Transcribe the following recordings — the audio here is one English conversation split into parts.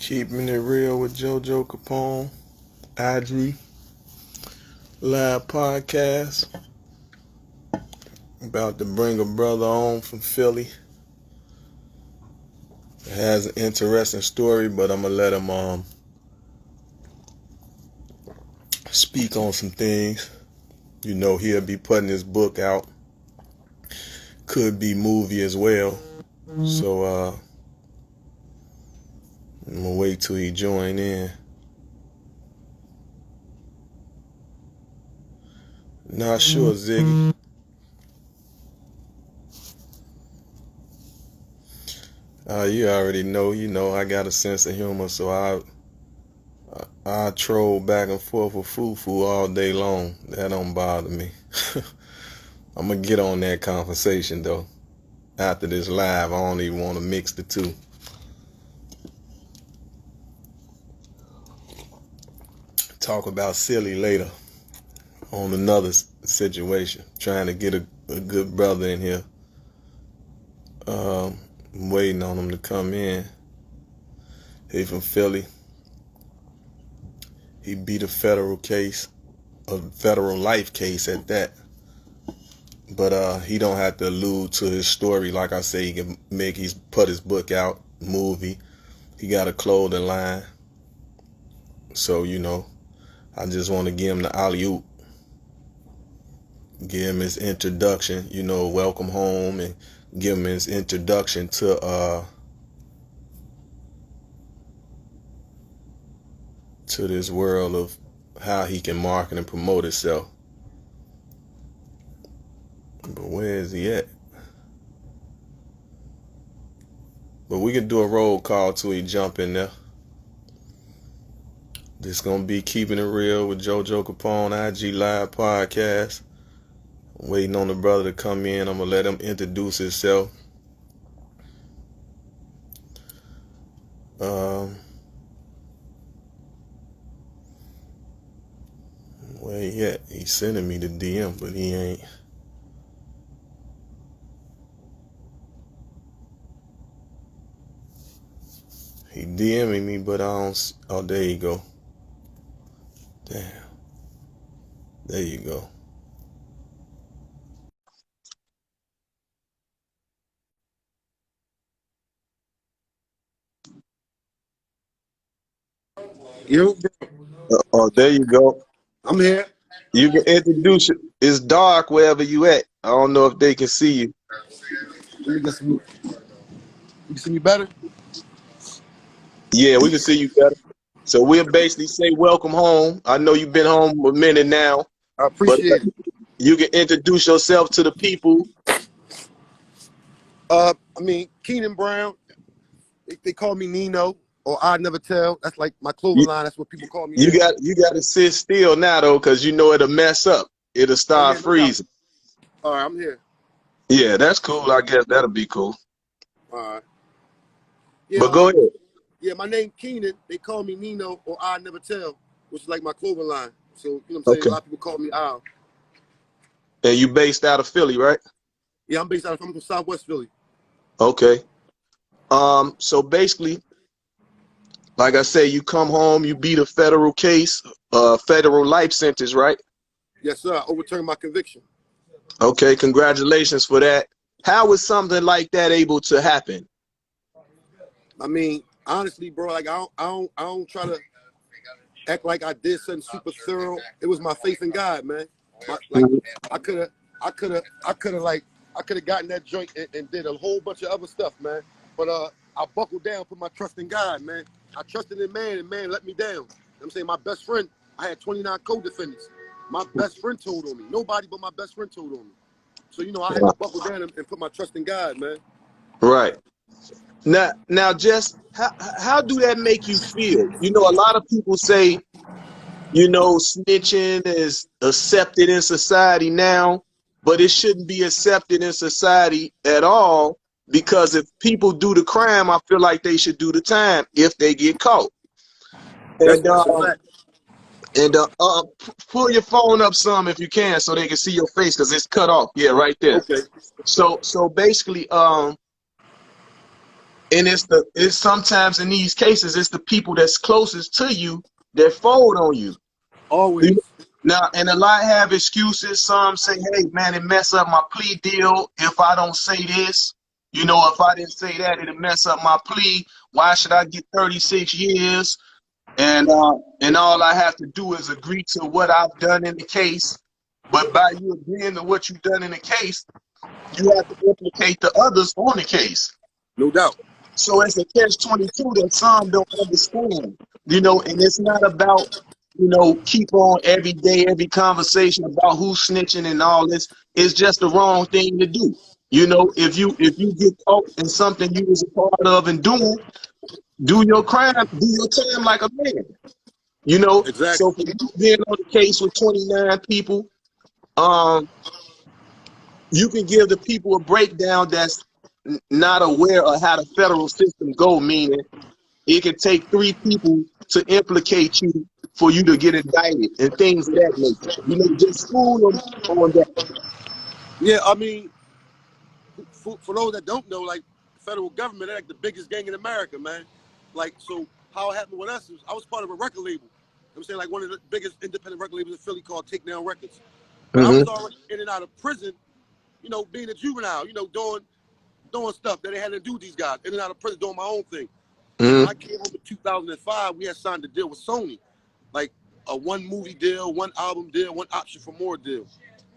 Keeping it real with JoJo Capone, IG Live Podcast. About to bring a brother on from Philly. It has an interesting story, but I'm gonna let him speak on some things. You know, he'll be putting his book out. Could be movie as well. So I'm gonna wait till he join in. Not sure, Ziggy. You already know. You know, I got a sense of humor, so I troll back and forth with Fufu all day long. That don't bother me. I'm gonna get on that conversation though. After this live, I don't even want to mix the two. Talk about silly later on another situation. Trying to get a good brother in here. I'm waiting on him to come in. He from Philly. He beat a federal case, a federal life case at that. But he don't have to allude to his story. Like I say, he's put his book out, movie. He got a clothing line. So, you know, I just want to give him the alley-oop. Give him his introduction, you know, welcome home, and give him his introduction to this world of how he can market and promote himself. But where is he at? But we can do a roll call till he jump in there. This gonna be Keeping It Real with JoJo Capone, IG Live Podcast. I'm waiting on the brother to come in. I'm gonna let him introduce himself. Where he at? He's sending me the DM, but he ain't. He DMing me, but I don't. Oh, there you go. Damn. There you go. You? Oh, there you go. I'm here. You can introduce it. It's dark wherever you at. I don't know if they can see you. Let me get some. You can see me better? Yeah, we can see you better. So we'll basically say welcome home. I know you've been home a minute now, I but appreciate it. you can introduce yourself to the people. Keenan Brown. They call me Nino, or I Never Tell. That's like my clothing line. That's what people call me. You got to sit still now though, because you know it'll mess up. It'll start freezing. All right, I'm here. Yeah, that's cool. I guess that'll be cool. All right. Yeah, but go ahead. Yeah, my name Keenan. They call me Nino, or I Never Tell, which is like my clothing line. So, you know what I'm saying? Okay. A lot of people call me Al. And you based out of Philly, right? Yeah, I'm from Southwest Philly. Okay. So basically, like I say, you come home, you beat a federal case, federal life sentence, right? Yes, sir. I overturned my conviction. Okay, congratulations for that. How is something like that able to happen? I mean, honestly, bro, like I don't try to act like I did something super thorough. It was my faith in God, man. I could have gotten that joint and did a whole bunch of other stuff, man. But I buckled down, put my trust in God, man. I trusted in man, and man let me down. You know what I'm saying? My best friend, I had 29 co-defendants. My best friend told on me. Nobody but my best friend told on me. So, you know, I had to buckle down and put my trust in God, man. Right. Now, Jess, how do that make you feel? You know, a lot of people say, you know, snitching is accepted in society now, but it shouldn't be accepted in society at all, because if people do the crime, I feel like they should do the time if they get caught. That's a fact. And pull your phone up some if you can, so they can see your face, because it's cut off. Yeah, right there. Okay. So basically, And it's sometimes in these cases, it's the people that's closest to you that fold on you. Always. Now, and a lot have excuses. Some say, hey, man, it mess up my plea deal if I don't say this. You know, if I didn't say that, it'll mess up my plea. Why should I get 36 years? And all I have to do is agree to what I've done in the case. But by you agreeing to what you've done in the case, you have to implicate the others on the case. No doubt. So it's a catch-22 that some don't understand, you know, and it's not about, you know, keep on every day, every conversation about who's snitching and all this. It's just the wrong thing to do. You know, if you get caught in something you was a part of and doing, do your crime, do your time like a man. You know, so Exactly. for you being on the case with 29 people, um, you can give the people a breakdown that's not aware of how the federal system go, meaning it can take 3 people to implicate you for you to get indicted and things of that nature. You know, just school them on that. Yeah, I mean, for those that don't know, like the federal government, they're like the biggest gang in America, man. Like, so how it happened with us is I was part of a record label. I'm saying like one of the biggest independent record labels in Philly called Takedown Records. But I was already in and out of prison, you know, being a juvenile, you know, doing stuff that they had to do with these guys, in and out of prison, doing my own thing. So when I came home in 2005, we had signed a deal with Sony, like a 1 movie deal, 1 album deal, 1 option for more deal.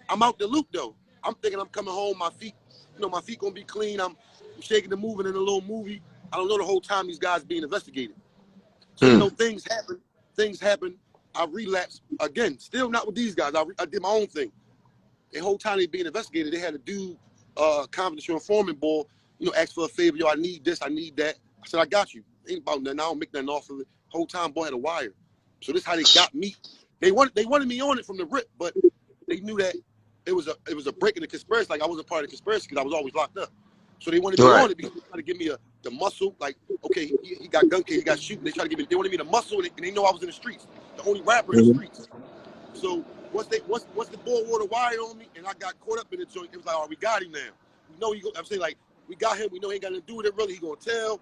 I'm out the loop though. I'm thinking I'm coming home, my feet, you know, my feet gonna be clean. I'm shaking and moving in a little movie. I don't know the whole time these guys being investigated. So, you know, things happen. I relapsed again, still not with these guys. I did my own thing. The whole time they being investigated, they had to do confidential informant board, you know, ask for a favor. Yo, I need this, I need that. I said, I got you. Ain't about nothing. I don't make nothing off of it. Whole time, boy, had a wire. So this is how they got me. They wanted me on it from the rip, but they knew that it was a break in the conspiracy. Like I wasn't part of the conspiracy because I was always locked up. So they wanted me on it because they tried to give me the muscle. Like, okay, he got gun case, he got shooting. They tried to give me. They wanted me the muscle, and they know I was in the streets, the only rapper in the streets. So once the ball wore the wire on me, and I got caught up in the joint, it was like, oh, we got him now. We know he go. I'm saying like we got him. We know he ain't got nothing to do with it. Really, he gonna tell.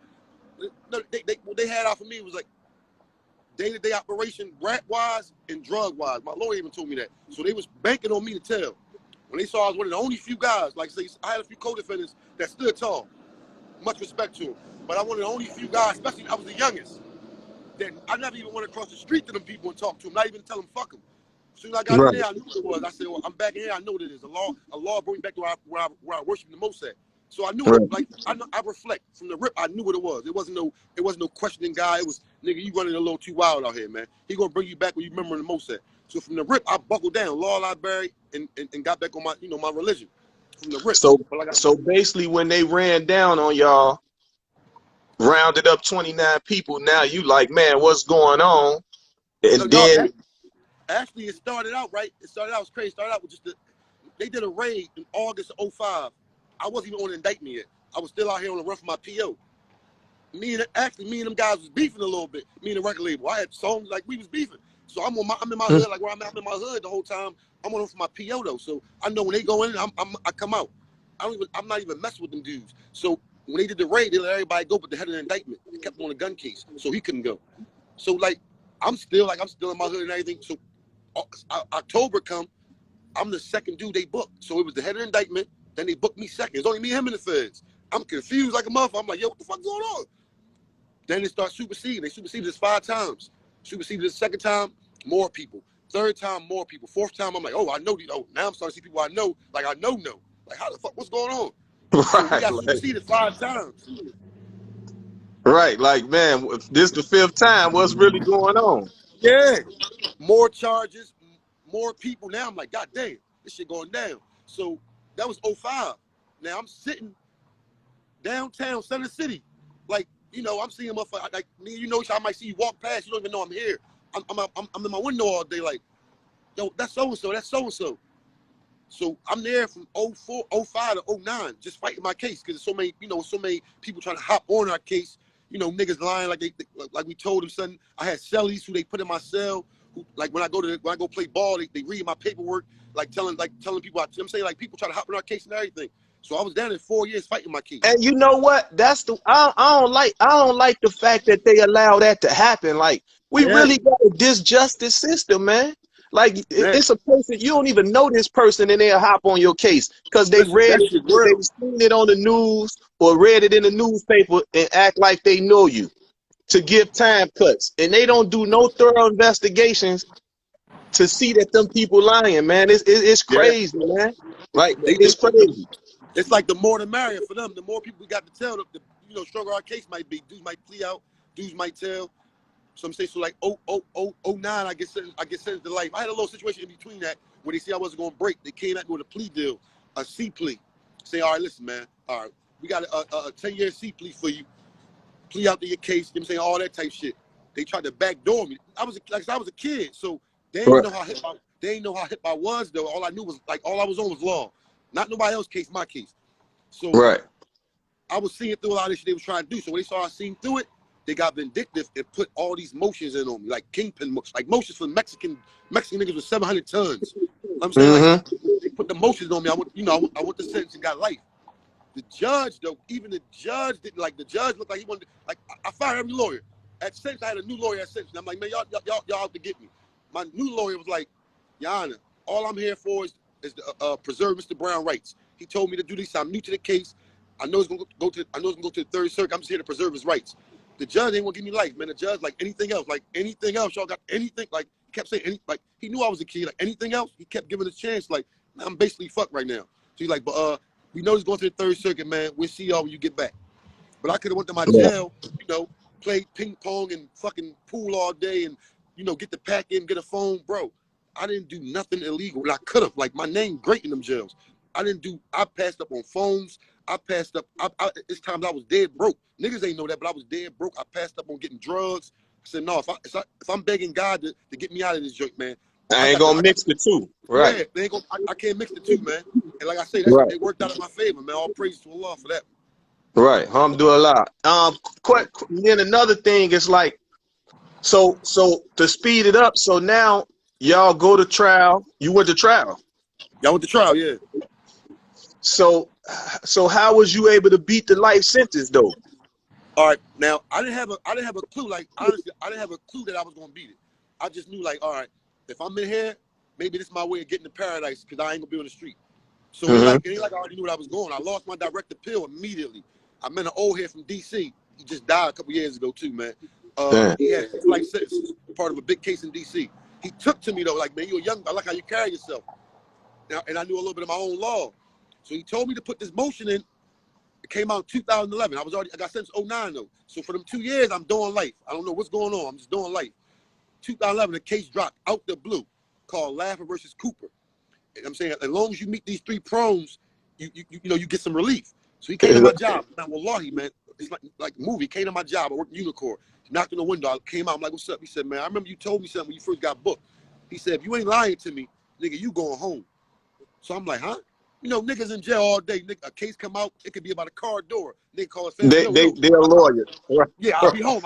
No, what they had out for me was like day-to-day operation, rap-wise and drug-wise. My lawyer even told me that. So they was banking on me to tell. When they saw I was one of the only few guys, like say, I had a few co-defendants that stood tall. Much respect to them. But I was one of the only few guys, especially I was the youngest, that I never even went across the street to them people and talk to them, not even tell them fuck them. As soon as I got in there, I knew what it was. I said, well, I'm back in here. I know what it is. A law brought me back to where I worship the most at. So I knew it. Like I reflect from the rip. I knew what it was. It wasn't no questioning guy. It was nigga, you running a little too wild out here, man. He gonna bring you back where you remember the most at. So from the rip, I buckled down, law library, and got back on my my religion. From the rip. So basically, when they ran down on y'all, rounded up 29 people. Now you like, man, what's going on? And then actually, it started out right. It started out crazy. It started out with just they did a raid in August of 05. I wasn't even on indictment yet. I was still out here on the run for my PO. Me and them guys was beefing a little bit. Me and the record label. I had songs like we was beefing. So I'm in my hood, like where I'm in my hood the whole time. I'm on for my PO though. So I know when they go in, I come out. I'm not even messing with them dudes. So when they did the raid, they let everybody go, but they had an indictment. They kept him on a gun case, so he couldn't go. So like I'm still in my hood and everything. So October come, I'm the second dude they booked. So it was the head of the indictment. Then they booked me second. It's only me and him in the feds. I'm confused like a motherfucker. I'm like, yo, what the fuck going on? Then they start superseding. They superseded us 5 times. Superseded the second time, more people. Third time, more people. Fourth time, I'm like, oh, I know these. Oh, now I'm starting to see people I know. Like, I know. Like, how the fuck, what's going on? So we got superseded 5 times. Right, like, man, this the 5th time. What's really going on? Yeah. More charges, more people. Now I'm like, God damn, this shit going down. So that was 05. Now I'm sitting downtown, Center City. Like, I'm seeing motherfuckers, like, I might see you walk past, you don't even know I'm here. I'm in my window all day, like, yo, that's so-and-so, that's so-and-so. So I'm there from 05 to 09, just fighting my case, because there's so many people trying to hop on our case. Niggas lying like we told them something. I had cellies who they put in my cell, who, like when I go play ball, they read my paperwork, telling people, I'm saying, like, people try to hop on our case and everything. So I was down there 4 years fighting my case. And you know what? That's the I don't like the fact that they allow that to happen. Like we Yeah, really got a disjustice system, man. Like man. it's a person you don't even know this person and they'll hop on your case because they Listen, read that it, shit they real. seen it on the news or read it in the newspaper and act like they know you to give time cuts. And they don't do no thorough investigations to see that them people lying, man. It's Yeah, crazy, man. Like they it's crazy. it's like the more the merrier for them. The more people we got to tell, the stronger our case might be. Dudes might plea out. Dudes might tell. Some say so like 09, I get sentenced to life. I had a little situation in between that where they see I wasn't going to break. They came at me with a plea deal, a C plea. Say, all right, listen, man. All right, we got a 10-year C plea for you. Plea out to your case. You know what I'm saying? All that type shit. They tried to backdoor me. I was a kid, so they didn't know how hip I was though. All I knew was all I was on was law. Not nobody else's case, my case. So Right. I was seeing through a lot of this shit they was trying to do. So when they saw I seen through it, they got vindictive and put all these motions in on me, like kingpin motions, like motions for Mexican niggas with 700 tons. You know what I'm saying? Like they put the motions on me. I went to sentence and got life. The judge though, even the judge didn't like. The judge looked like he wanted. Like I fired every lawyer. At sentence, I had a new lawyer at sentence. I'm like, man, y'all out to get me. My new lawyer was like, Your Honor, all I'm here for is to preserve Mr. Brown rights. He told me to do this. I'm new to the case. I know it's gonna go to the third circuit. I'm just here to preserve his rights. The judge ain't gonna give me life, man. The judge like anything else, y'all got anything. Like he kept saying he knew I was a kid. Like anything else, he kept giving a chance. Like I'm basically fucked right now. So he's like, but we know he's going to the third circuit, man. We'll see y'all when you get back. But I could have went to my jail, played ping pong and fucking pool all day and, get the pack in, get a phone. Bro, I didn't do nothing illegal. And I could have. Like, my name great in them jails. I passed up on phones. I passed up. It's times I was dead broke. Niggas ain't know that, but I was dead broke. I passed up on getting drugs. I said, no, if I'm begging God to get me out of this joint, man, I ain't gonna mix the two. Right. yeah, they ain't I can't mix the two, man. And like I say, Right. it worked out in my favor, man. All praise to Allah for that. Right. Alhamdulillah. Then another thing is like, so to speed it up, so now y'all go to trial. You went to trial. Y'all went to trial, yeah. So how was you able to beat the life sentence though? All right, now I didn't have a clue. Like honestly, I didn't have a clue that I was gonna beat it. I just knew like, all right, if I'm in here, maybe this is my way of getting to paradise because I ain't gonna be on the street. So it ain't like I already knew where I was going. I lost my direct appeal immediately. I met an old head from DC. He just died a couple years ago too, man. He had 6 life sentences, part of a big case in DC. He took to me though, like, man, you're young. I like how you carry yourself. Now, and I knew a little bit of my own law. So he told me to put this motion in. It came out in 2011. I got sentenced 09 though. So for them 2 years, I'm doing life. I don't know what's going on. I'm just doing life. 2011, the case dropped out the blue called Laffer versus Cooper. And I'm saying, as long as you meet these 3 prongs, you get some relief. So he came to my job. Now, wallahi, man, it's like a movie. He came to my job. I worked in Unicorn. He knocked on the window. I came out. I'm like, what's up? He said, man, I remember you told me something when you first got booked. He said, if you ain't lying to me, nigga, you going home. So I'm like, huh? Niggas in jail all day. A case come out, it could be about a car door. They call it family. They're a lawyer. Right. Yeah, I'll be home.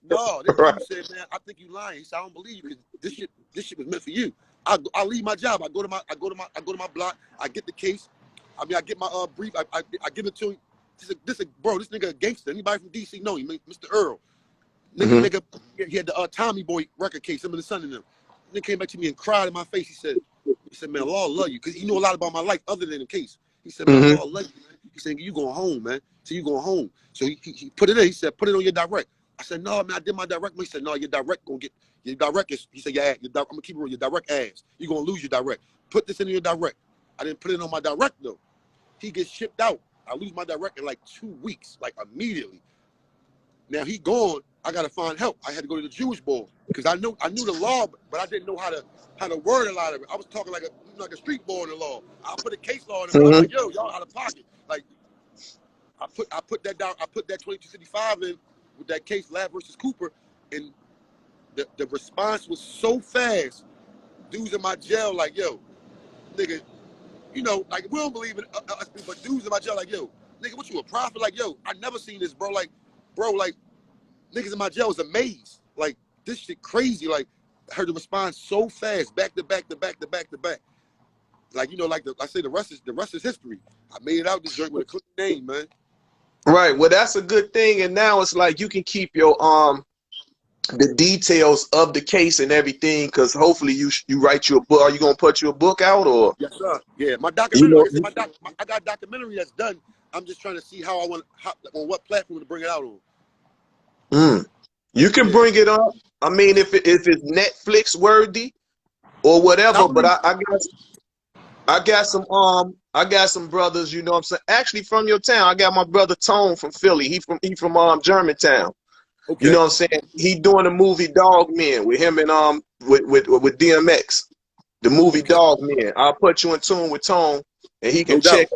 No, this Right. dude said, man, I think you lying. He said, I don't believe you. This shit was meant for you. I leave my job. I go to my block. I get the case. I get my brief. I give it to him. This nigga a gangster. Anybody from DC know him, Mr. Earl. Nigga, he had the Tommy Boy record case. Him and the son in them. Nigga came back to me and cried in my face. He said, man, Allah love you, because he knew a lot about my life other than the case. He said, man, Allah love you, man. He said, you going home, man. So you going home. So he put it in. He said, put it on your direct. I said, no, man, I did my direct. He said, no, your direct gonna get your direct is. He said, yeah, I'm gonna keep it on your direct ass. You're gonna lose your direct. Put this in your direct. I didn't put it on my direct though. He gets shipped out. I lose my direct in like 2 weeks, like immediately. Now he gone. I gotta find help. I had to go to the Jewish board because I knew the law, but I didn't know how to word a lot of it. I was talking like a street boy in the law. I put a case law in it. I'm like, yo, y'all out of pocket. Like I put that down. I put that 2255 in with that case, Lab versus Cooper, and the response was so fast. Dudes in my jail like, yo, nigga, like we don't believe in us, but dudes in my jail like, yo, nigga, what you a prophet? Like, yo, I never seen this, bro. Like, niggas in my jail was amazed. Like, this shit crazy. Like, I heard the response so fast, back to back to back to back to back. like I say, the rest is history. I made it out this joint with a clean name, man. Right. Well, that's a good thing. And now it's like you can keep your the details of the case and everything, because hopefully you write your book. Are you gonna put your book out, or Yes, sir. Yeah, my documentary. you Like I said, I got a documentary that's done. I'm just trying to see how on what platform to bring it out on. You can Yeah. bring it up. I mean, if it's Netflix worthy or whatever. But I got some brothers. You know what I'm saying? Actually, from your town, I got my brother Tone from Philly. He from Germantown. You Okay. know what I'm saying? He doing the movie Dog Men with him and with DMX. The movie Okay. Dog Men. I'll put you in tune with Tone, and he No can doubt.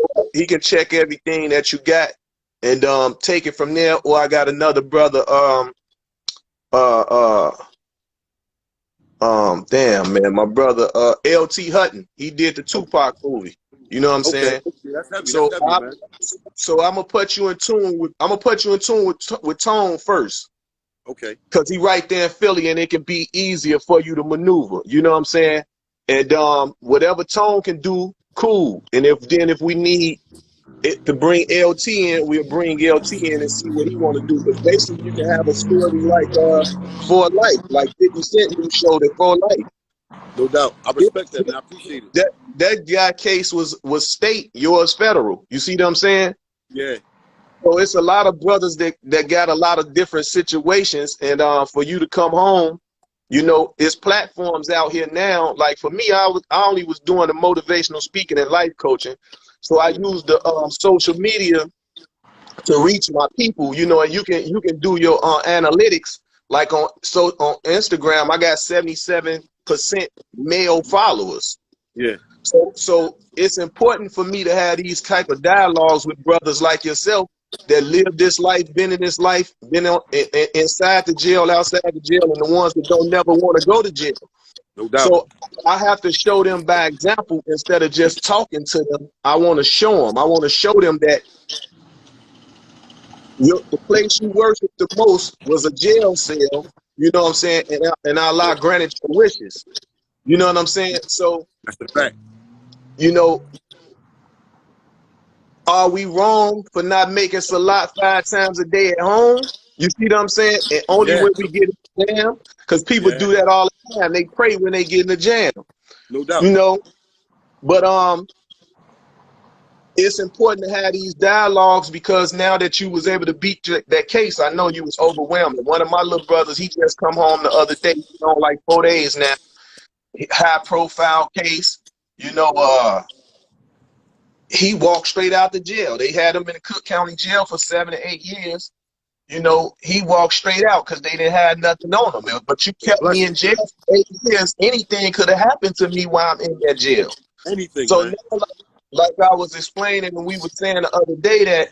check everything that you got, and take it from there. Or I got another brother, uh damn man, my brother LT Hutton. He did the Okay. Tupac movie. You know what I'm Okay. saying? Yeah, that's heavy. That's So heavy, man. I'm gonna put you in tune with Tone first. Okay. Cause he right there in Philly, and it can be easier for you to maneuver. You know what I'm saying? And whatever Tone can do, cool. And if we need it to bring LT in, we'll bring LT in and see what he want to do. Because basically, you can have a story like For Life, like 50 Cent new show that For Life. No doubt. I respect that, man. I appreciate it. That guy case was state, yours federal. You see what I'm saying? Yeah. So it's a lot of brothers that got a lot of different situations, and for you to come home, you know, it's platforms out here now. Like for me, I only was doing the motivational speaking and life coaching, so I used the social media to reach my people. You know, and you can do your analytics. Like on Instagram, I got 77% male followers. Yeah. So it's important for me to have these type of dialogues with brothers like yourself that live this life, been in this life, been inside the jail, outside the jail, and the ones that don't never want to go to jail. No doubt. So I have to show them by example instead of just talking to them. I want to show them. I want to show them that the place you worship the most was a jail cell. You know what I'm saying? And Allah granted your wishes. You know what I'm saying? So, That's the fact. you know, are we wrong for not making salat 5 times a day at home? You see what I'm saying? And only Yeah. when we get in the jam, because people Yeah. do that all the time. They pray when they get in the jam, No doubt. you know. But it's important to have these dialogues, because now that you was able to beat that case, I know you was overwhelmed. One of my little brothers, he just come home the other day, like 4 days now. High profile case, you know. He walked straight out the jail. They had him in the Cook County jail for 7 to 8 years. You know, he walked straight out because they didn't have nothing on him. But you kept me Bless in you. jail for 8 years. Anything could have happened to me while I'm in that jail. Anything, So man. now, like I was explaining, and we were saying the other day that,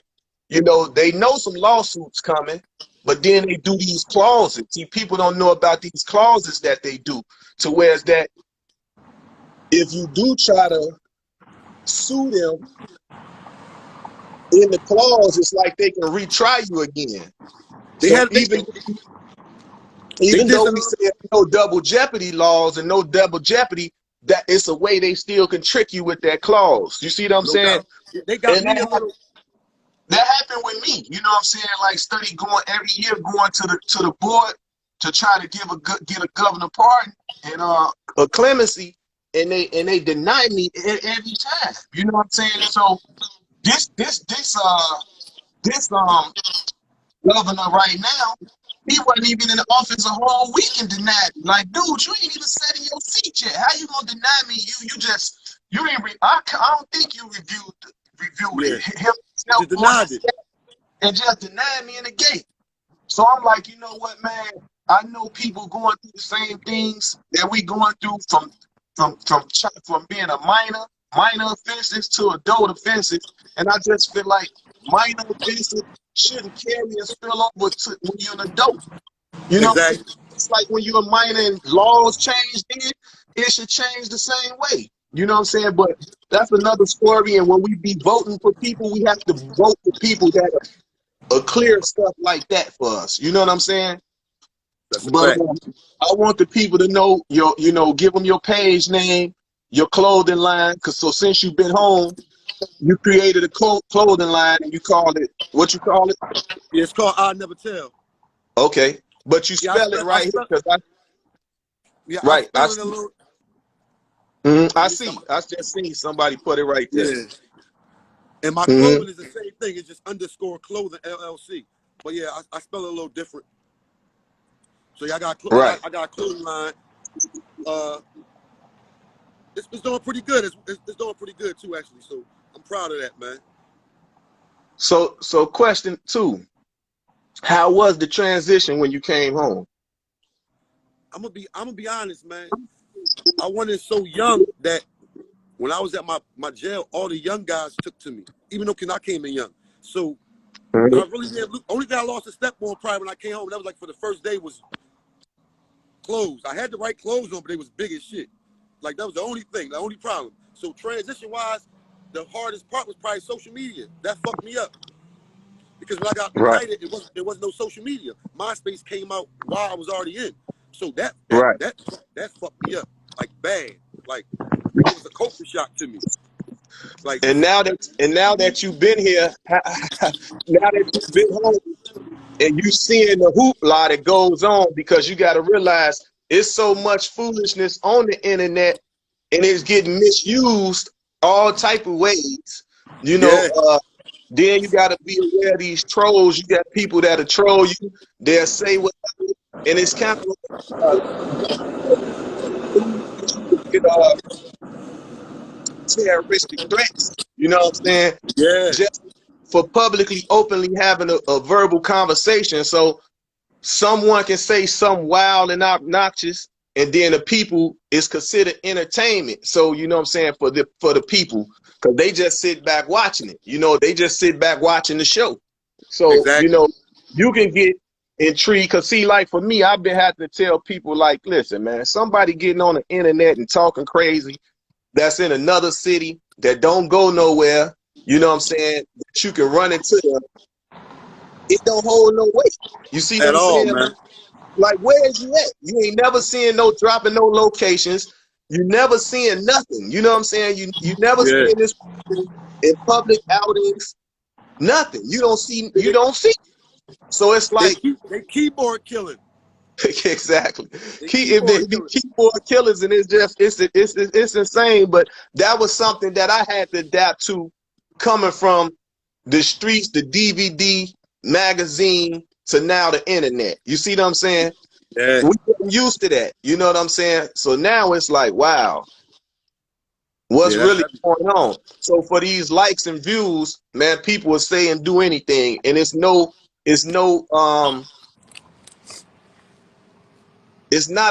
you know, they know some lawsuits coming, but then they do these clauses. See, people don't know about these clauses that they do. To whereas that if you do try to sue them, in the clause, it's like they can retry you again. They So had they even did though some. we say no double jeopardy laws and no double jeopardy, that it's a way they still can trick you with that clause. You see what I'm No saying? doubt. They got And me a little. that happened with me. You know what I'm saying? Like study going every year, going to the board to try to get a governor pardon and a clemency, and they deny me every time. You know what I'm saying? So this governor right now, he wasn't even in the office a whole week and denied me. Like, dude, you ain't even sat in your seat yet. How you gonna deny me? You ain't. I don't think you reviewed Yeah. it. Himself Just on denied that it. step and just denied me in the gate. So I'm like, you know what, man? I know people going through the same things that we going through from being a minor offenses to adult offenses, and I just feel like minor offenses shouldn't carry and spill over to when you're an adult. You know, Exactly. it's like when you're a minor and laws change, then it should change the same way. You know what I'm saying? But that's another story. And when we be voting for people, we have to vote for people that are clear stuff like that for us. You know what I'm saying? That's a But fact. I want the people to know give them your page name, your clothing line? Cause so since you've been home, you created a clothing line and you called it what you call it? Yeah, it's called I Never Tell. Okay, but you Yeah, spell it right here because I right I spell it a see. little. I Let me see. see. I just seen somebody put it right there. Yeah. And my Mm-hmm. clothing is the same thing. It's just underscore clothing LLC. But yeah, I spell it a little different. So yeah, Right. I got a clothing line. It's doing pretty good. It's doing pretty good too, actually. So I'm proud of that, man. So question 2. How was the transition when you came home? I'm gonna be honest, man. I wasn't so young that when I was at my jail, all the young guys took to me, even though I came in young. So I really didn't. Only thing I lost a step on probably when I came home. That was like for the first day was clothes. I had the right clothes on, but they was big as shit. Like that was the only thing, the only problem. So transition wise, the hardest part was probably social media. That fucked me up. Because when I got Right. ignited, there was no social media. MySpace came out while I was already in. So that Right. fucked me up. Like bad. Like it was a culture shock to me. Like And now that you've been here, now that you've been home and you seeing the hoopla that goes on, because you got to realize it's so much foolishness on the internet and it's getting misused all type of ways. You know, yeah, then you got to be aware of these trolls. You got people that'll troll you. They'll say whatever, and it's kind of terroristic threats. You know what I'm saying? yeah. Just for publicly, openly having a verbal conversation. So someone can say something wild and obnoxious, and then the people is considered entertainment. So you know what I'm saying, for the people, because they just sit back watching it. You know, they just sit back watching the show. So you Exactly. know, you can get intrigued. Cause see, like for me, I've been having to tell people like, listen, man, somebody getting on the internet and talking crazy that's in another city that don't go nowhere. You know what I'm saying? That you can run into them. It don't hold no weight. You see what At I'm all, saying? man. Like, where is you at? You ain't never seeing no dropping no locations. You never seeing nothing. You know what I'm saying? You never Yeah. seeing this in public outings. Nothing. You don't see. You don't see. So it's like They keyboard killing. exactly. They If they keyboard be killing. keyboard killers, and it's insane. But that was something that I had to adapt to, coming from the streets, the DVD magazine, to now the internet. You see what I'm saying? Yeah. We get used to that. You know what I'm saying? So now it's like, wow, what's Yeah, that's really heavy. going on? So for these likes and views, man, people will say and do anything, and it's not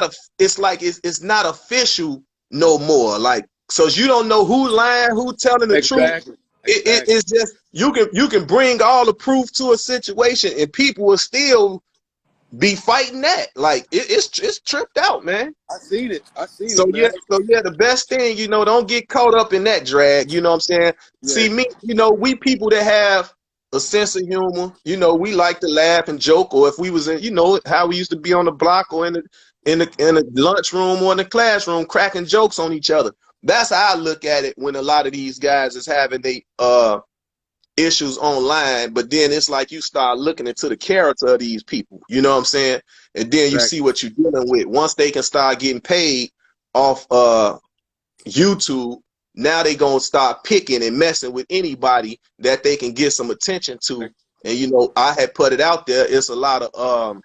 a it's not official no more. Like, so you don't know who lying, who telling the truth. Exactly. Exactly. It's just you can bring all the proof to a situation and people will still be fighting that. Like it's tripped out, man. I seen it. I seen So it, yeah, man. the best thing, don't get caught up in that drag. You know what I'm saying? Yeah. See me, we people that have a sense of humor, we like to laugh and joke, or if we was in, how we used to be on the block or in the lunchroom or in the classroom cracking jokes on each other. That's how I look at it when a lot of these guys is having they issues online, but then it's like you start looking into the character of these people, you know what I'm saying? And then you see Exactly. what you're dealing with. Once they can start getting paid off YouTube, now they gonna start picking and messing with anybody that they can get some attention to. And I had put it out there, it's a lot of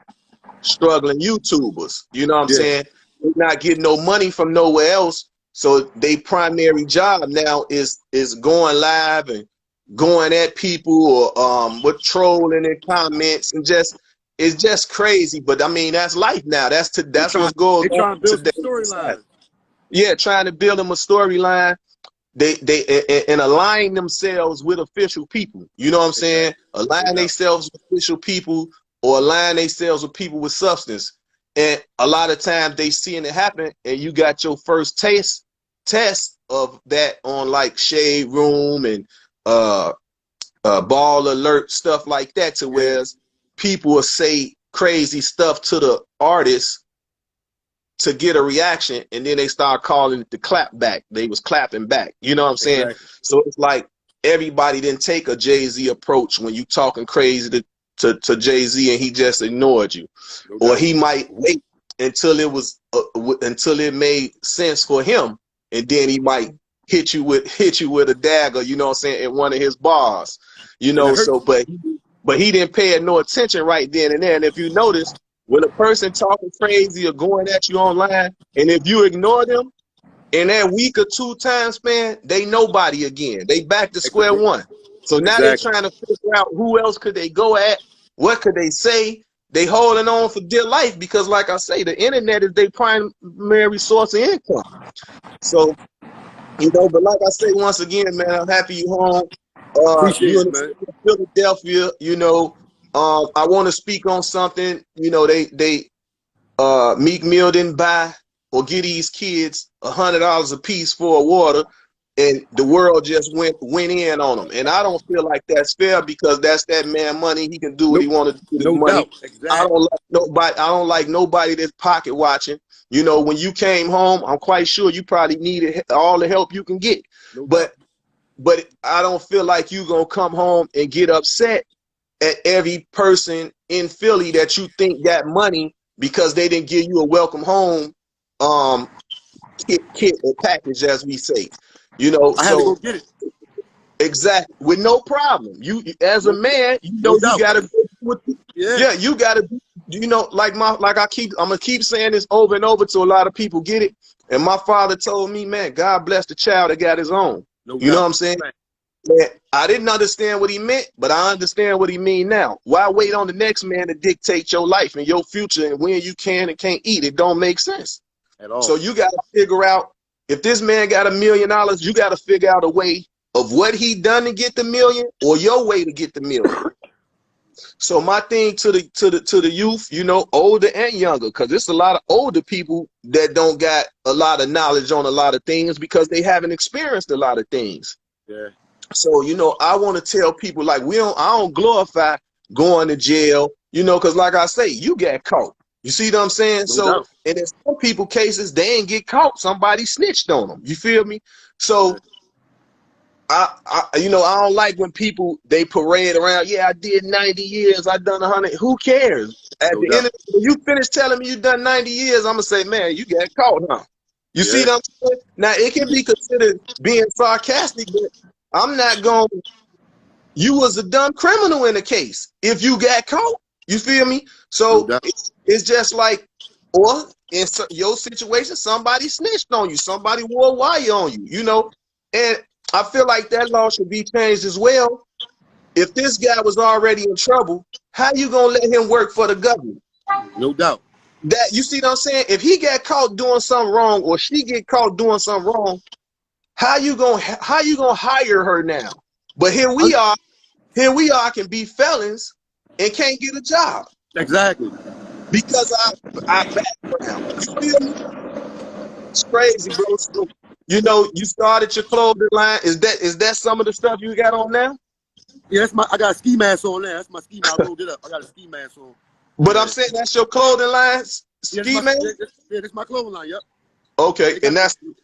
struggling YouTubers, you know what I'm Yeah. saying? They're not getting no money from nowhere else. So they primary job now is going live and going at people, or with trolling in comments, and it's just crazy. But I mean, that's life now. That's what goes They on trying to build some today. storyline. Yeah, trying to build them a storyline. They and align themselves with official people. You know what I'm saying? Exactly. No Align doubt. themselves with official people, or align themselves with people with substance. And a lot of times they seeing it happen, and you got your first test of that on like Shade Room and Ball Alert, stuff like that, to Yeah. where people will say crazy stuff to the artist to get a reaction, and then they start calling it the clap back. They was clapping back. You know what I'm saying? Exactly. So it's like everybody didn't take a Jay-Z approach when you talking crazy to Jay-Z and he just ignored you. No Or doubt. he might wait until it was until it made sense for him, and then he might hit you with a dagger, you know what I'm saying, at one of his bars. You And know, it so hurts. but he didn't pay no attention right then and there. And if you notice, when a person talking crazy or going at you online, and if you ignore them in that week or 2 time span, they nobody again. They back to square one. So now they're Exactly. trying to figure out who else could they go at, what could they say. They holding on for dear life because, like I say, the internet is their primary source of income. So, you know, but like I say, once again, man, I'm happy you home. Appreciate You in it, the man. city of Philadelphia, you know. I want to speak on something. You know, they Meek Mill didn't buy or give these kids $100 a piece for a water, and the world just went in on them. And I don't feel like that's fair because that's that man money. He can do what Nope. he want to do with his No money. doubt. Exactly. I don't like nobody that's pocket watching. You know, when you came home, I'm quite sure you probably needed all the help you can get. No doubt. But I don't feel like you gonna come home and get upset at every person in Philly that you think got money because they didn't give you a welcome home kit or package, as we say. You know, I had to go so get it. exactly, with no problem. You as a No, man, you no know you doubt. gotta go with Yeah. yeah, you gotta, you know, I'm gonna keep saying this over and over till a lot of people get it. And my father told me, man, God bless the child that got his own. No You know what doubt. I'm saying? Man, I didn't understand what he meant, but I understand what he mean now. Why wait on the next man to dictate your life and your future and when you can and can't eat? It don't make sense. At all. So you got to figure out, if this man got $1 million, you got to figure out a way of what he done to get the million or your way to get the million. So my thing to the youth, you know, older and younger, because there's a lot of older people that don't got a lot of knowledge on a lot of things because they haven't experienced a lot of things. Yeah. So, you know, I want to tell people, like, I don't glorify going to jail, you know, because like I say, you get caught. You see what I'm saying? No So, doubt. and in some people cases, they ain't get caught. Somebody snitched on them. You feel me? So, Yeah. you know, I don't like when people, they parade around. Yeah, I did 90 years. I done 100. Who cares? At No the end doubt. of when you finish telling me you done 90 years, I'm gonna say, man, you got caught, huh? You see Yeah. what I'm saying? Now it can be considered being sarcastic, but I'm not going. You was a dumb criminal in the case if you got caught. You feel me? No So doubt. it's just like, or in your situation, somebody snitched on you, somebody wore a wire on you, you know. And I feel like that law should be changed as well. If this guy was already in trouble, how you gonna let him work for the government? No doubt. That, you see what I'm saying? If he got caught doing something wrong or she get caught doing something wrong, how you gonna hire her now? But here we are can be felons and can't get a job Exactly. because our background. You feel me? It's crazy, bro. So, you know, you started your clothing line. Is that some of the stuff you got on now? Yeah, I got a ski mask on there. That's my ski mask. I rolled it up. I got a ski mask on. But I'm Yeah. saying that's your clothing line, Yeah, ski man. that's my clothing line. Yep. Okay, They and got the,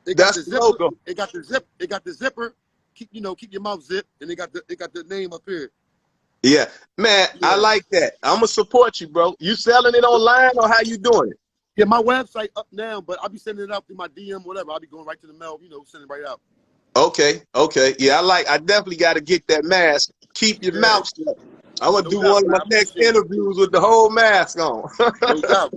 they got that's the the zipper. logo. They got the zip. They got the zipper. Keep your mouth zipped, and they got the name up here. Yeah, man, I Yeah. like that. I'm gonna support you, bro. You selling it online or how you doing it? Yeah, my website up now, but I'll be sending it out through my DM, whatever. I'll be going right to the mail, sending it right out. Okay, okay. Yeah, I definitely got to get that mask. Keep your Yeah, mouth shut. I'm gonna no do doubt, one of man. my I next appreciate it. interviews with the whole mask on. No doubt.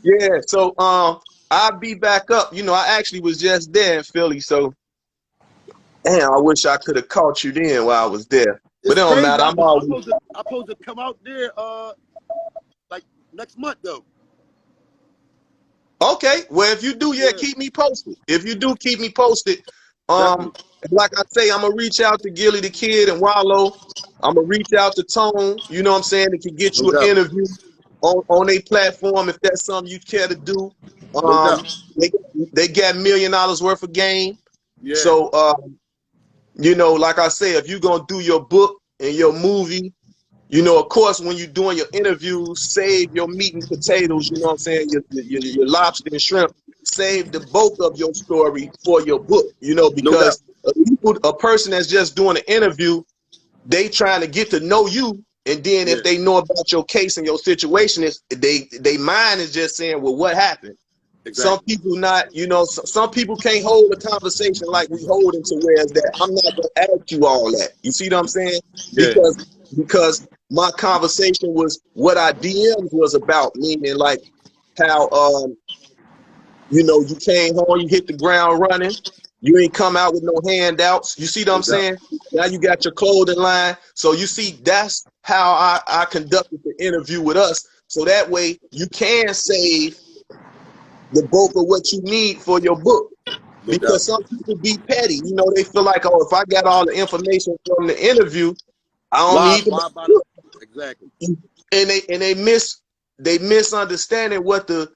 Yeah, so I'll be back up. You know, I actually was just there in Philly, so damn, I wish I could have caught you then while I was there. But It's it don't crazy. matter. I'm always I'm supposed to come out there like next month though. okay. Well, if you do, yeah, Yeah, keep me posted. If you do, keep me posted. Um, definitely. like I say, I'm gonna reach out to Gilly the Kid and Wallow. I'm gonna reach out to Tone. You know what I'm saying? That can get No you an doubt. interview on a platform if that's something you care to do. No Um, doubt. they they got $1 million worth of game. Yeah. So you know, like I say, if you're gonna do your book and your movie, You know, of course, when you're doing your interviews, save your meat and potatoes, you know what I'm saying, your lobster and shrimp, save the bulk of your story for your book, you know, No doubt. because a person that's just doing an interview, they trying to get to know you. And then Yeah, if they know about your case and your situation, they mind is just saying, well, what happened? Some exactly. people not, you know, some people can't hold a conversation like we hold it to whereas that I'm not gonna ask you all that. You see what I'm saying? Yeah, Because my conversation was what I DMs was about, meaning like how you know, you came home, you hit the ground running, you ain't come out with no handouts. You see what I'm no doubt. saying? Now you got your clothing line. So you see, that's how I conducted the interview with us. So that way you can save the bulk of what you need for your book. No doubt. Because some people be petty. You know, they feel like, oh, if I got all the information from the interview, I don't Why? need to Why make about a it? book. Exactly. They misunderstanding what the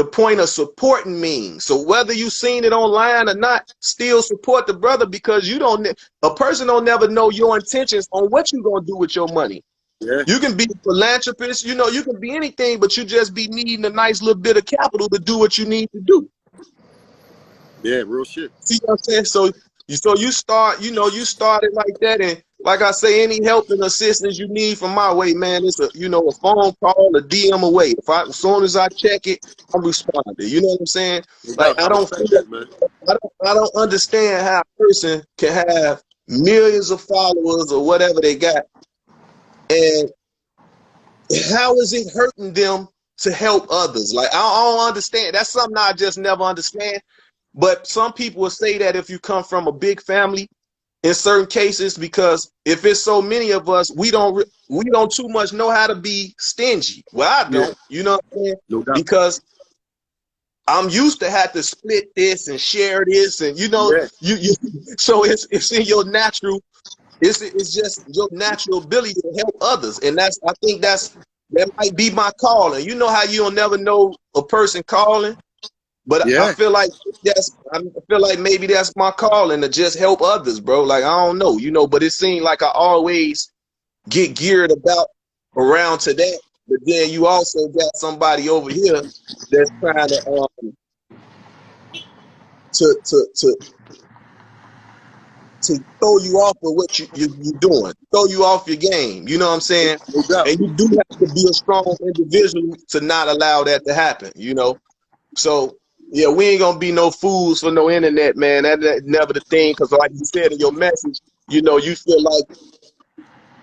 point of supporting means. So whether you seen it online or not, still support the brother because you don't. A person don't never know your intentions on what you gonna do with your money. Yeah, You can be a philanthropist, you know, you can be anything, but you just be needing a nice little bit of capital to do what you need to do. yeah, real shit. See what I'm saying? So you start, you know, you started like that, and like I say, any help and assistance you need from my way, man, it's a you know a phone call, a DM away. As soon as I check it, I'm responding. You know what I'm saying? No Like doubt. I respect that, man. I don't understand how a person can have millions of followers or whatever they got, and how is it hurting them to help others? Like I don't understand. That's something I just never understand. But some people will say that if you come from a big family, in certain cases, because if it's so many of us, we don't too much know how to be stingy. Well, I Yeah, don't. You know what I'm saying? no doubt. Because I'm used to have to split this and share this, and you know, Yeah, you so it's in your natural. It's just your natural ability to help others, and I think that might be my calling. You know how you don't never know a person calling. But yeah, I feel like maybe that's my calling to just help others, bro. Like I don't know, you know, but it seemed like I always get geared about around to that. But then you also got somebody over here that's trying to to throw you off of what you're doing, throw you off your game. You know what I'm saying? no doubt. And you do have to be a strong individual to not allow that to happen. You know. So yeah, we ain't gonna be no fools for no internet, man. That's never the thing. Cause like you said in your message, you know, you feel like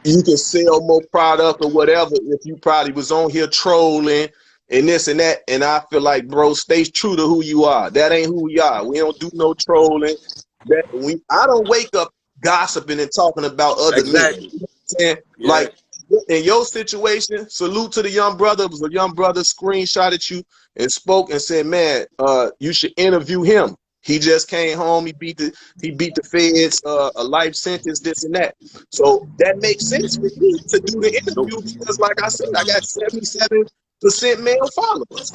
you can sell more product or whatever if you probably was on here trolling and this and that. And I feel like, bro, stay true to who you are. That ain't who we are. We don't do no trolling. I don't wake up gossiping and talking about other men. Exactly. You know what I'm saying? Yeah, Like in your situation, salute to the young brother. It was a young brother screenshot at you and spoke and said, man, you should interview him. He just came home. He beat the feds, a life sentence, this and that. So that makes sense for me to do the no, interview because, like I said, I got 77% male followers.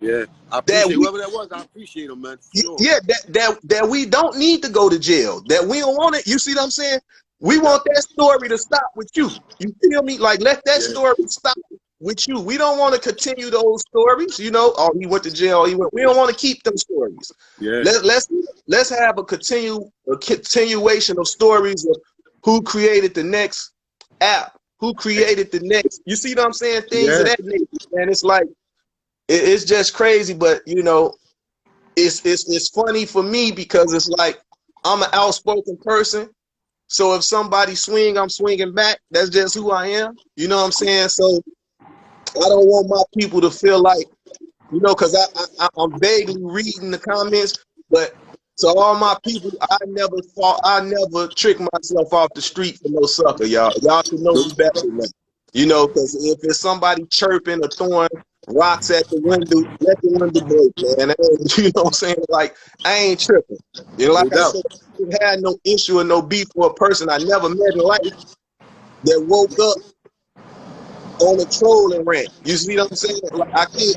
yeah. I That appreciate we whoever that was. I appreciate him, man. For sure. yeah, that we don't need to go to jail. That we don't want it. You see what I'm saying? We No want doubt. that story to stop with you. You feel me? Like let that Yeah, story stop with you. We don't want to continue those stories. You know, oh, he went to jail. We don't want to keep them stories. yeah, Let let's have a continuation of stories of who created the next app, who created the next. You see what I'm saying? Things of yeah. that nature. And it's like it's just crazy, but you know it's funny for me because it's like I'm an outspoken person. So if somebody swing, I'm swinging back. That's just who I am. You know what I'm saying? So I don't want my people to feel like, you know, because I'm vaguely reading the comments, but to all my people, I never trick myself off the street for no sucker, y'all. Y'all should know me better than that. You know, because if it's somebody chirping or throwing rocks at the window, let the window break, man. You know what I'm saying? Like, I ain't tripping. You know, No like I doubt. said, I had no issue or no beef for a person I never met in life that woke up on a trolling rant. You see what I'm saying? Like, I can't,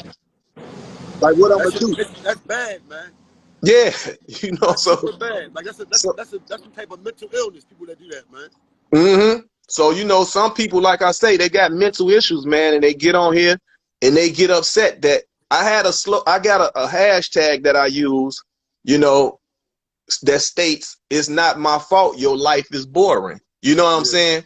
like, what I'm That going shit, to do? that's bad, man. Yeah, you know, That's super bad. Like so that's the type of mental illness people that do that, man. mm-hmm. So, you know, some people, like I say, they got mental issues, man, and they get on here and they get upset that I got a hashtag that I use, you know, that states it's not my fault your life is boring. You know what I'm Yeah. saying?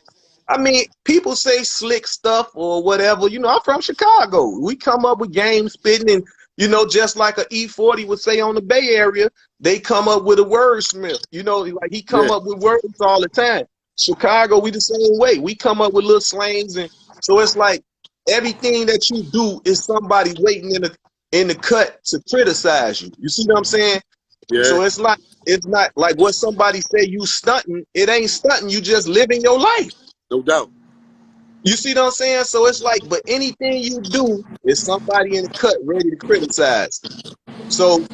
I mean, people say slick stuff or whatever. You know, I'm from Chicago. We come up with game spitting and, you know, just like a E40 would say on the Bay Area, they come up with a wordsmith. You know, like he come Yeah. up with words all the time. Chicago, we the same way. We come up with little slangs, and so it's like everything that you do is somebody waiting in the cut to criticize you. You see what I'm saying? Yeah. So it's not like what somebody say you stunting. It ain't stunting. You just living your life. No doubt. You see what I'm saying? So it's like, but anything you do is somebody in the cut ready to criticize. So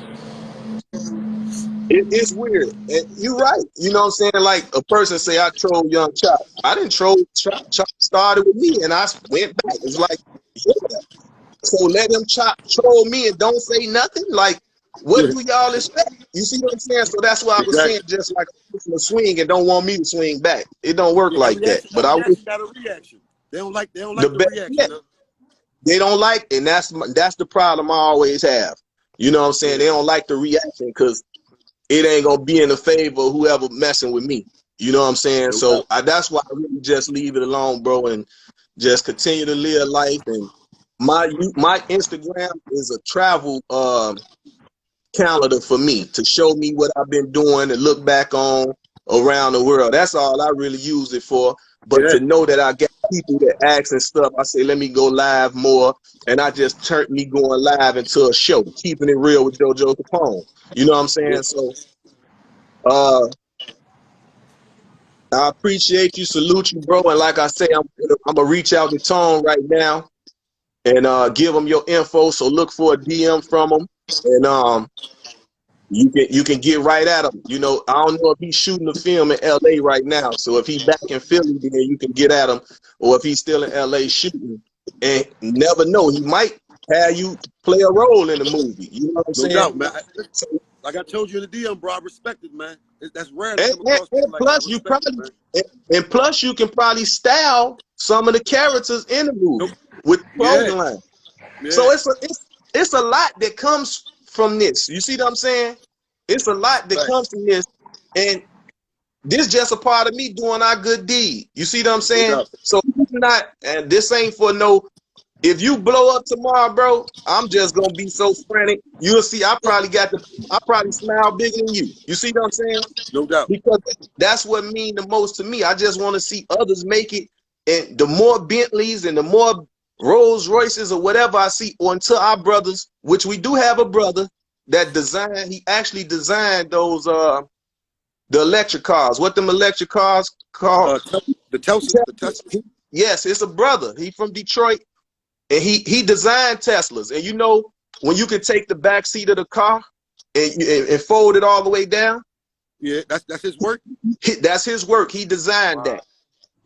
it's weird. And you're right. You know what I'm saying? Like a person say, I troll Young Chop. I didn't troll Chop. Chop started with me and I went back. It's like, yeah. So let him troll me and don't say nothing. Like, what Yeah. do y'all expect? You see what I'm saying? So that's why I was saying, Exactly. just like a person will swing and don't want me to swing back. It don't work Yeah, like that. But I every wish action got a reaction. They don't like the the best. Yeah, reaction, huh? they don't like, and that's the problem I always have. You know what I'm saying? Yeah. They don't like the reaction because it ain't gonna be in the favor of whoever messing with me. You know what I'm saying? No So doubt. that's why I really just leave it alone, bro, and just continue to live life. And my Instagram is a travel calendar for me to show me what I've been doing and look back on around the world. That's all I really use it for. But Yeah. to know that I get people that ask and stuff, I say, let me go live more. And I just turned me going live into a show, keeping it real with JoJo Capone. You know what I'm Yeah. saying? So uh I appreciate you, salute you, bro. And like I say, I'm gonna reach out to Tone right now and give him your info. So look for a DM from him. And you can get right at him. You know, I don't know if he's shooting a film in LA right now. So if he's back in Philly, then you can get at him. Or if he's still in LA shooting. And never know, he might have you play a role in the movie. You know what I'm No saying? doubt, man. So, Like I told you in the DM, bro, I respect it, man. That's rare to come across and people like that. I plus you respect it, probably man. and plus you can probably style some of the characters in the Nope. movie with Yeah. clothing line. Yeah. So it's a lot that comes from this. You see what I'm saying? It's a lot that Facts. comes from this. And this just a part of me doing our good deed. You see what I'm No saying? doubt. So not, and this ain't for no. If you blow up tomorrow, bro, I'm just gonna be so frantic. You'll see. I probably smile bigger than you. You see what I'm saying? No doubt. Because that's what mean the most to me. I just want to see others make it, and the more Bentleys and the more Rolls Royces or whatever I see, or until our brothers, which we do have a brother that designed. He actually designed those the electric cars. What them electric cars called? The Tesla. The Tesla. Yes, it's a brother. He from Detroit, and he designed Teslas. And you know, when you can take the back seat of the car and fold it all the way down, Yeah, that's his work. that's his work. He designed Wow. that.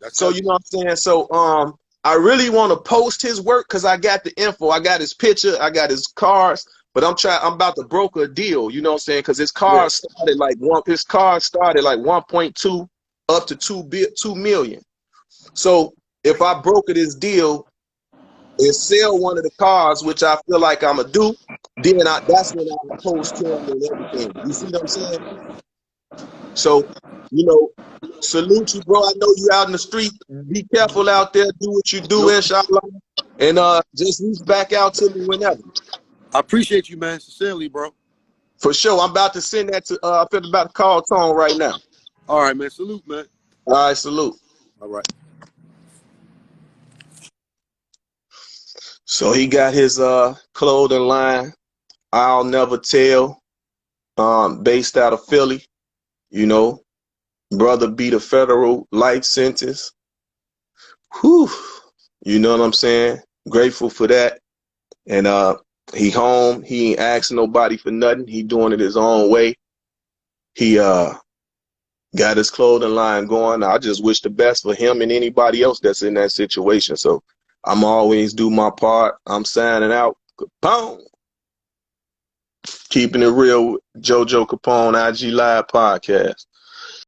That's So you heavy. know what I'm saying? So I really want to post his work because I got the info. I got his picture, I got his cars, but I'm about to broker a deal, you know what I'm saying? Because Yeah. his cars started like 1.2 up to 2 million. So if I broker this deal and sell one of the cars, which I feel like I'm gonna do, then that's when I post him and everything. You see what I'm saying? So, you know, salute you, bro. I know you out in the street. Be careful out there. Do what you do, Nope. inshallah. And just reach back out to me whenever. I appreciate you, man. Sincerely, bro. For sure. I'm about to send that to I'm about to call Tone right now. All right, man. Salute, man. All right, salute. All right. So he got his clothing line, I'll Never Tell, based out of Philly. You know, brother beat a federal life sentence. Whew. You know what I'm saying? Grateful for that. And he home. He ain't asking nobody for nothing. He doing it his own way. He got his clothing line going. I just wish the best for him and anybody else that's in that situation. So I'm always do my part. I'm signing out. Capone. Keeping it real. JoJo Capone IG Live podcast.